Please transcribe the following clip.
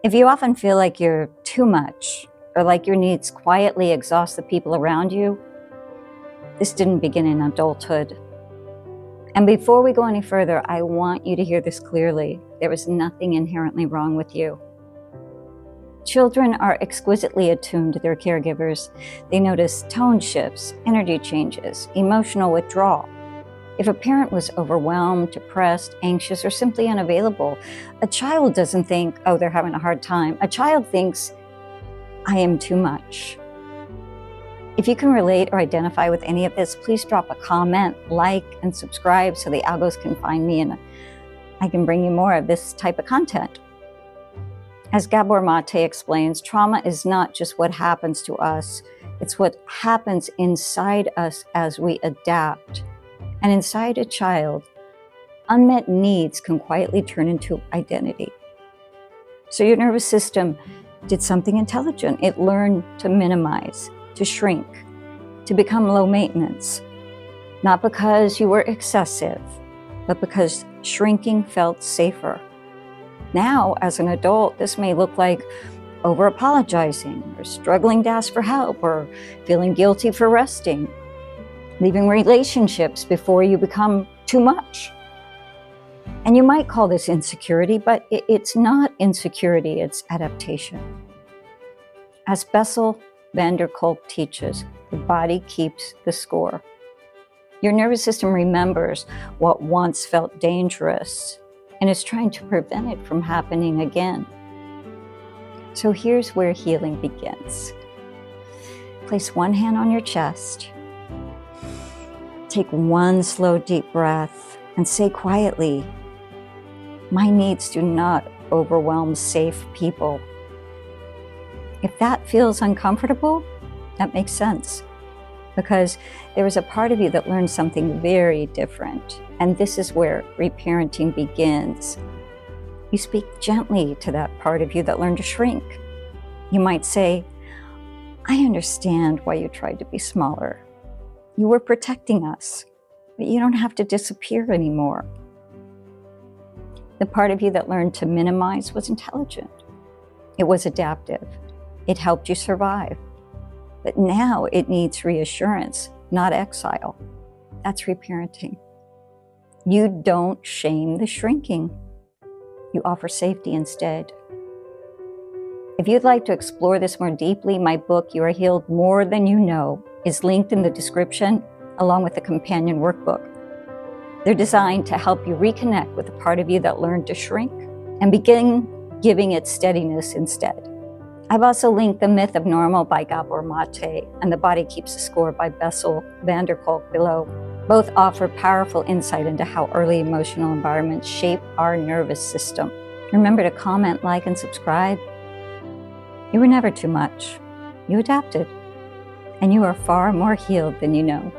If you often feel like you're too much or like your needs quietly exhaust the people around you, this didn't begin in adulthood. And before we go any further, I want you to hear this clearly. There is nothing inherently wrong with you. Children are exquisitely attuned to their caregivers. They notice tone shifts, energy changes, emotional withdrawal. If a parent was overwhelmed, depressed, anxious, or simply unavailable, a child doesn't think, oh, they're having a hard time. A child thinks, I am too much. If you can relate or identify with any of this, please drop a comment, like, and subscribe so the algos can find me and I can bring you more of this type of content. As Gabor Mate explains, trauma is not just what happens to us, it's what happens inside us as we adapt. And inside a child, unmet needs can quietly turn into identity. So your nervous system did something intelligent. It learned to minimize, to shrink, to become low maintenance. Not because you were excessive, but because shrinking felt safer. Now, as an adult, this may look like over-apologizing, or struggling to ask for help, or feeling guilty for resting, leaving relationships before you become too much. And you might call this insecurity, but it's not insecurity, it's adaptation. As Bessel van der Kolk teaches, the body keeps the score. Your nervous system remembers what once felt dangerous and is trying to prevent it from happening again. So here's where healing begins. Place one hand on your chest. Take one slow, deep breath and say quietly, my needs do not overwhelm safe people. If that feels uncomfortable, that makes sense, because there is a part of you that learned something very different, and this is where reparenting begins. You speak gently to that part of you that learned to shrink. You might say, I understand why you tried to be smaller. You were protecting us, but you don't have to disappear anymore. The part of you that learned to minimize was intelligent. It was adaptive. It helped you survive. But now it needs reassurance, not exile. That's reparenting. You don't shame the shrinking. You offer safety instead. If you'd like to explore this more deeply, my book, You Are Healed More Than You Know, is linked in the description, along with the companion workbook. They're designed to help you reconnect with the part of you that learned to shrink and begin giving it steadiness instead. I've also linked The Myth of Normal by Gabor Mate and The Body Keeps the Score by Bessel van der Kolk below. Both offer powerful insight into how early emotional environments shape our nervous system. Remember to comment, like, and subscribe. You were never too much. You adapted. And you are far more healed than you know.